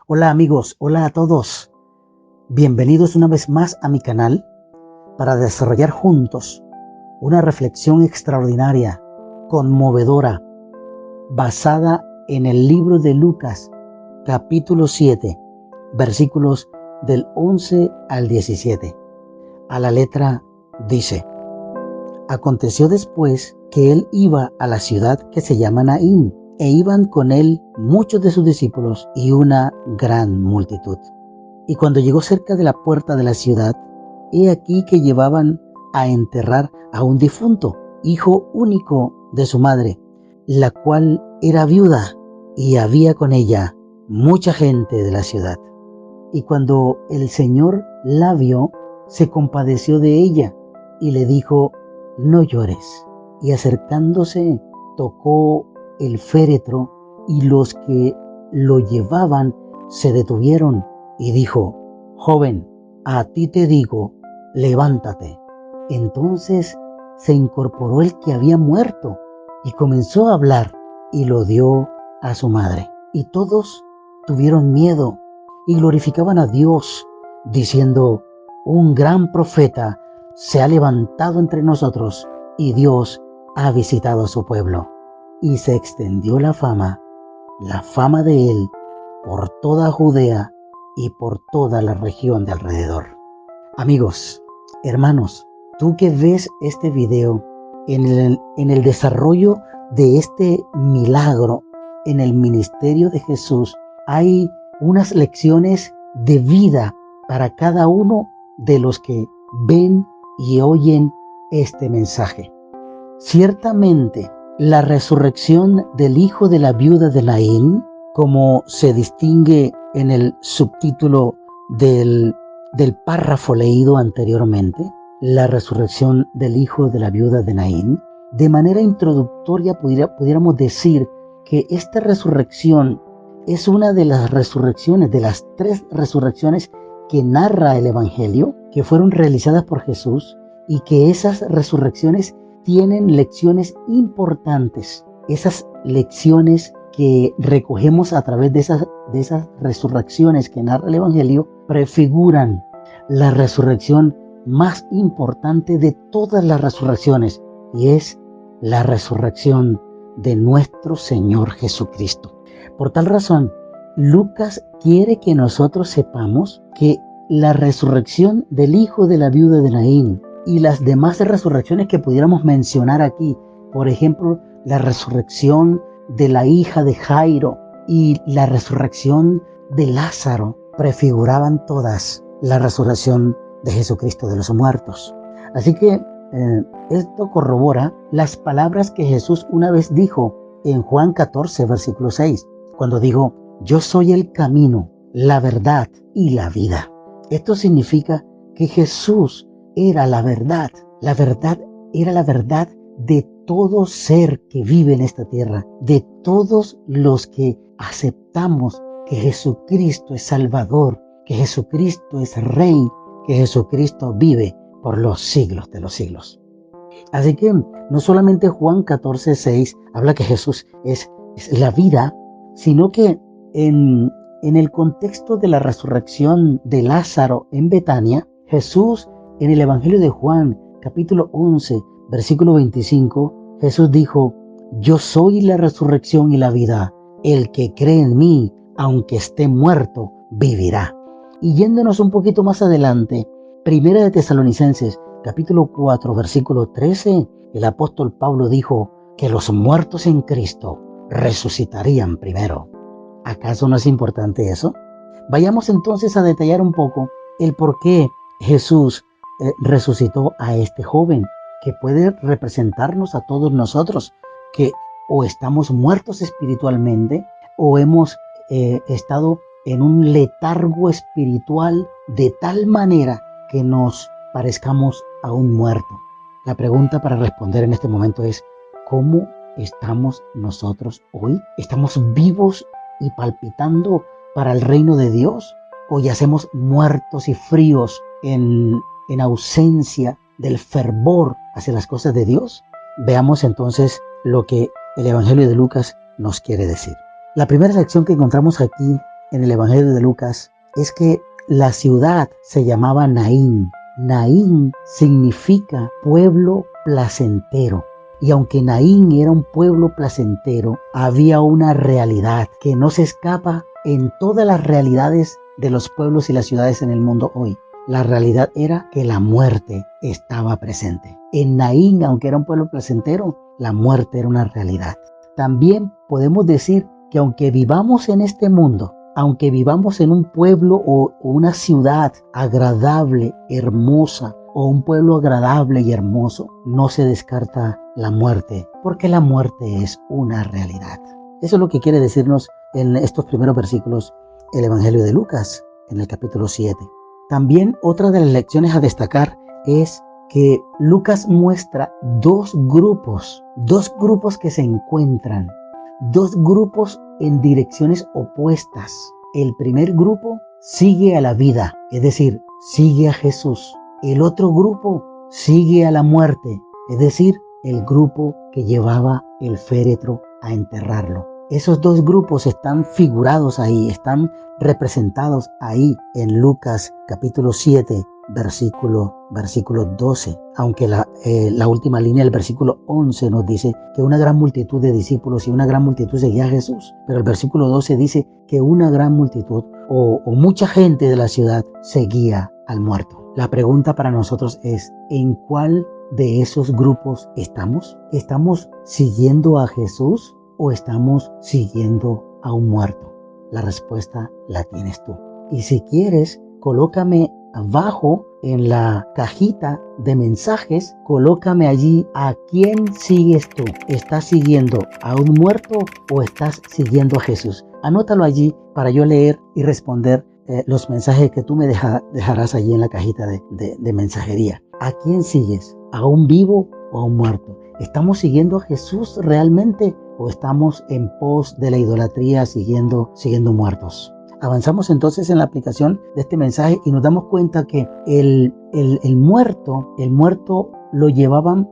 Hola amigos, hola a todos. Bienvenidos una vez más a mi canal para desarrollar juntos una reflexión extraordinaria, conmovedora, basada en el libro de Lucas, capítulo 7, versículos del 11 al 17. A la letra dice: Aconteció después que él iba a la ciudad que se llama Naín, e iban con él muchos de sus discípulos y una gran multitud. Y cuando llegó cerca de la puerta de la ciudad, he aquí que llevaban a enterrar a un difunto, hijo único de su madre, la cual era viuda, y había con ella mucha gente de la ciudad. Y cuando el Señor la vio, se compadeció de ella y le dijo: no llores. Y acercándose, tocó el féretro, y los que lo llevaban se detuvieron, y dijo: joven, a ti te digo, levántate. Entonces se incorporó el que había muerto y comenzó a hablar, y lo dio a su madre. Y todos tuvieron miedo y glorificaban a Dios, diciendo: un gran profeta se ha levantado entre nosotros, y Dios ha visitado a su pueblo. Y se extendió la fama de él por toda Judea y por toda la región de alrededor. Amigos, hermanos, tú que ves este video, en el desarrollo de este milagro en el ministerio de Jesús, hay unas lecciones de vida para cada uno de los que ven y oyen este mensaje. Ciertamente, la resurrección del hijo de la viuda de Naín, como se distingue en el subtítulo del párrafo leído anteriormente, la resurrección del hijo de la viuda de Naín, de manera introductoria pudiéramos decir que esta resurrección es una de las resurrecciones, de las 3 resurrecciones que narra el Evangelio, que fueron realizadas por Jesús, y que esas resurrecciones tienen lecciones importantes. Esas lecciones que recogemos a través de esas resurrecciones que narra el Evangelio prefiguran la resurrección más importante de todas las resurrecciones, y es la resurrección de nuestro Señor Jesucristo. Por tal razón, Lucas quiere que nosotros sepamos que la resurrección del hijo de la viuda de Naín y las demás resurrecciones que pudiéramos mencionar aquí, por ejemplo, la resurrección de la hija de Jairo y la resurrección de Lázaro, prefiguraban todas la resurrección de Jesucristo de los muertos. Así que esto corrobora las palabras que Jesús una vez dijo en Juan 14, versículo 6, cuando dijo: yo soy el camino, la verdad y la vida. Esto significa que Jesús era la verdad. La verdad era la verdad de todo ser que vive en esta tierra, de todos los que aceptamos que Jesucristo es Salvador, que Jesucristo es Rey, que Jesucristo vive por los siglos de los siglos. Así que no solamente Juan 14:6 habla que Jesús es la vida, sino que en el contexto de la resurrección de Lázaro en Betania, Jesús, en el Evangelio de Juan, capítulo 11, versículo 25, Jesús dijo: yo soy la resurrección y la vida. El que cree en mí, aunque esté muerto, vivirá. Y yéndonos un poquito más adelante, Primera de Tesalonicenses, capítulo 4, versículo 13, el apóstol Pablo dijo que los muertos en Cristo resucitarían primero. ¿Acaso no es importante eso? Vayamos entonces a detallar un poco el por qué Jesús resucitó a este joven, que puede representarnos a todos nosotros, que o estamos muertos espiritualmente o hemos estado en un letargo espiritual de tal manera que nos parezcamos a un muerto. La pregunta para responder en este momento es: ¿cómo estamos nosotros hoy? ¿Estamos vivos y palpitando para el reino de Dios? ¿O yacemos muertos y fríos en ausencia del fervor hacia las cosas de Dios? Veamos entonces lo que el Evangelio de Lucas nos quiere decir. La primera lección que encontramos aquí en el Evangelio de Lucas es que la ciudad se llamaba Naín. Naín significa pueblo placentero. Y aunque Naín era un pueblo placentero, había una realidad que no se escapa en todas las realidades de los pueblos y las ciudades en el mundo hoy. La realidad era que la muerte estaba presente. En Naín, aunque era un pueblo placentero, la muerte era una realidad. También podemos decir que aunque vivamos en este mundo, aunque vivamos en un pueblo o una ciudad agradable, hermosa, o un pueblo agradable y hermoso, no se descarta la muerte, porque la muerte es una realidad. Eso es lo que quiere decirnos en estos primeros versículos el Evangelio de Lucas, en el capítulo 7. También otra de las lecciones a destacar es que Lucas muestra dos grupos que se encuentran, dos grupos en direcciones opuestas. El primer grupo sigue a la vida, es decir, sigue a Jesús. El otro grupo sigue a la muerte, es decir, el grupo que llevaba el féretro a enterrarlo. Esos dos grupos están figurados ahí, están representados ahí en Lucas capítulo 7, versículo 12. Aunque la última línea del versículo 11 nos dice que una gran multitud de discípulos y una gran multitud seguía a Jesús. Pero el versículo 12 dice que una gran multitud o mucha gente de la ciudad seguía al muerto. La pregunta para nosotros es, ¿en cuál de esos grupos estamos? ¿Estamos siguiendo a Jesús o estamos siguiendo a un muerto? La respuesta la tienes tú. Y si quieres, colócame abajo en la cajita de mensajes, colócame allí a quién sigues tú. ¿Estás siguiendo a un muerto o estás siguiendo a Jesús? Anótalo allí para yo leer y responder los mensajes que tú me dejarás allí en la cajita de mensajería. ¿A quién sigues? ¿A un vivo o a un muerto? ¿Estamos siguiendo a Jesús realmente o estamos en pos de la idolatría siguiendo muertos? Avanzamos entonces en la aplicación de este mensaje y nos damos cuenta que el muerto lo llevaban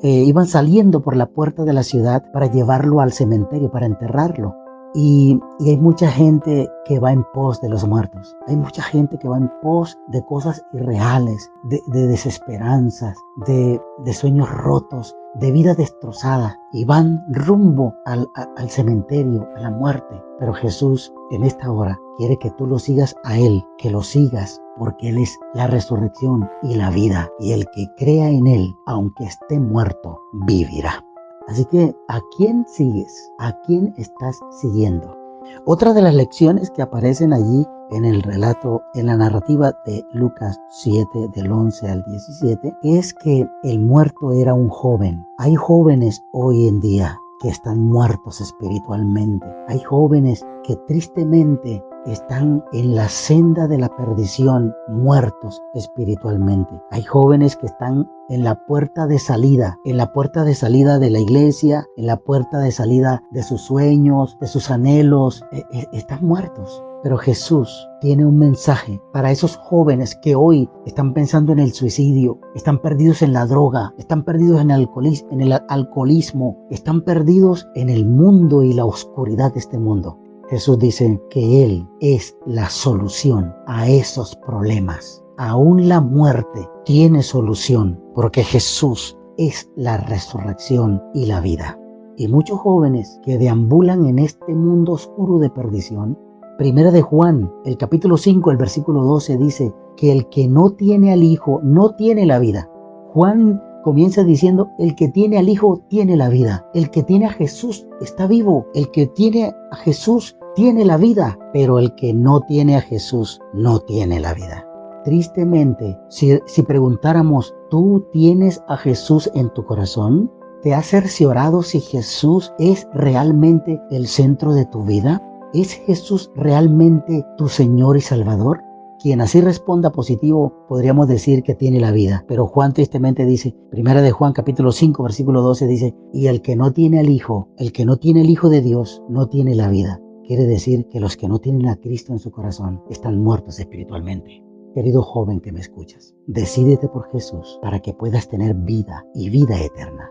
iban saliendo por la puerta de la ciudad para llevarlo al cementerio, para enterrarlo. Y hay mucha gente que va en pos de los muertos. Hay mucha gente que va en pos de cosas irreales, de desesperanzas, de sueños rotos, de vida destrozada. Y van rumbo al cementerio, a la muerte. Pero Jesús en esta hora quiere que tú lo sigas a Él, que lo sigas porque Él es la resurrección y la vida. Y el que crea en Él, aunque esté muerto, vivirá. Así que, ¿a quién sigues? ¿A quién estás siguiendo? Otra de las lecciones que aparecen allí en el relato, en la narrativa de Lucas 7, del 11 al 17, es que el muerto era un joven. Hay jóvenes hoy en día que están muertos espiritualmente. Hay jóvenes que tristemente están en la senda de la perdición, muertos espiritualmente. Hay jóvenes que están en la puerta de salida de la iglesia, en la puerta de salida de sus sueños, de sus anhelos. Están muertos. Pero Jesús tiene un mensaje para esos jóvenes que hoy están pensando en el suicidio, están perdidos en la droga, están perdidos en el alcoholismo, están perdidos en el mundo y la oscuridad de este mundo. Jesús dice que Él es la solución a esos problemas. Aún la muerte tiene solución porque Jesús es la resurrección y la vida. Y muchos jóvenes que deambulan en este mundo oscuro de perdición, Primera de Juan, el capítulo 5, el versículo 12 dice que el que no tiene al Hijo no tiene la vida. Juan comienza diciendo, el que tiene al Hijo tiene la vida. El que tiene a Jesús está vivo. El que tiene a Jesús tiene la vida. Pero el que no tiene a Jesús no tiene la vida. Tristemente, si preguntáramos, ¿tú tienes a Jesús en tu corazón? ¿Te has cerciorado si Jesús es realmente el centro de tu vida? ¿Es Jesús realmente tu Señor y Salvador? Quien así responda positivo, podríamos decir que tiene la vida. Pero Juan tristemente dice, Primera de Juan capítulo 5, versículo 12 dice, y el que no tiene al Hijo, el que no tiene el Hijo de Dios, no tiene la vida. Quiere decir que los que no tienen a Cristo en su corazón están muertos espiritualmente. Querido joven que me escuchas, decídete por Jesús para que puedas tener vida y vida eterna.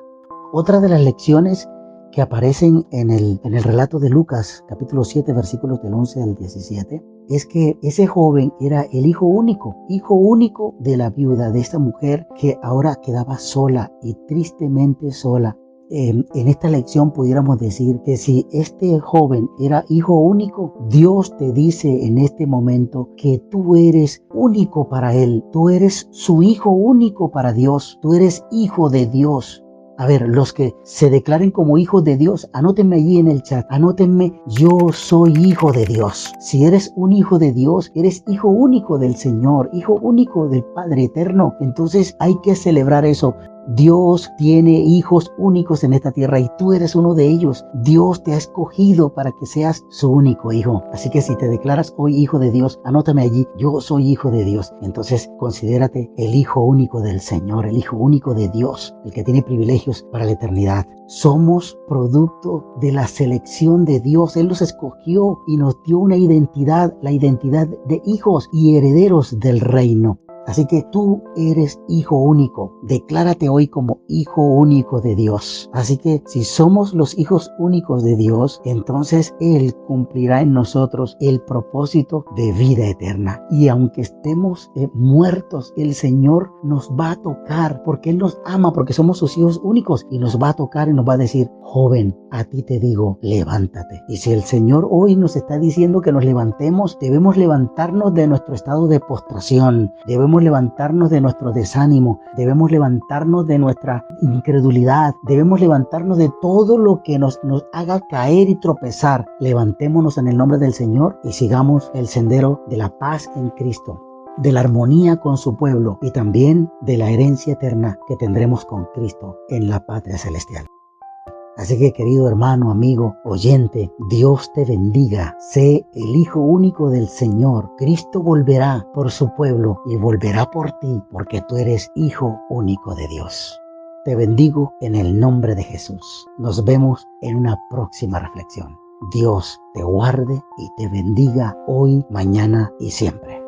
Otra de las lecciones que aparecen en el relato de Lucas, capítulo 7, versículos del 11 al 17, es que ese joven era el hijo único de la viuda, de esta mujer que ahora quedaba sola y tristemente sola. En esta lección pudiéramos decir que si este joven era hijo único, Dios te dice en este momento que tú eres único para Él. Tú eres su hijo único para Dios. Tú eres hijo de Dios. A ver, los que se declaren como hijos de Dios, anótenme allí en el chat, anótenme, yo soy hijo de Dios. Si eres un hijo de Dios, eres hijo único del Señor, hijo único del Padre Eterno. Entonces hay que celebrar eso. Dios tiene hijos únicos en esta tierra y tú eres uno de ellos. Dios te ha escogido para que seas su único hijo. Así que si te declaras hoy hijo de Dios, anótame allí, yo soy hijo de Dios. Entonces considérate el hijo único del Señor, el hijo único de Dios, el que tiene privilegios para la eternidad. Somos producto de la selección de Dios. Él nos escogió y nos dio una identidad, la identidad de hijos y herederos del reino. Así que tú eres hijo único. Declárate hoy como hijo único de Dios. Así que si somos los hijos únicos de Dios, entonces Él cumplirá en nosotros el propósito de vida eterna. Y aunque estemos muertos, el Señor nos va a tocar porque Él nos ama, porque somos sus hijos únicos. Y nos va a tocar y nos va a decir, joven, a ti te digo, levántate. Y si el Señor hoy nos está diciendo que nos levantemos, debemos levantarnos de nuestro estado de postración. Debemos levantarnos de nuestro desánimo, debemos levantarnos de nuestra incredulidad, debemos levantarnos de todo lo que nos haga caer y tropezar. Levantémonos en el nombre del Señor y sigamos el sendero de la paz en Cristo, de la armonía con su pueblo y también de la herencia eterna que tendremos con Cristo en la patria celestial. Así que, querido hermano, amigo, oyente, Dios te bendiga. Sé el hijo único del Señor. Cristo volverá por su pueblo y volverá por ti porque tú eres hijo único de Dios. Te bendigo en el nombre de Jesús. Nos vemos en una próxima reflexión. Dios te guarde y te bendiga hoy, mañana y siempre.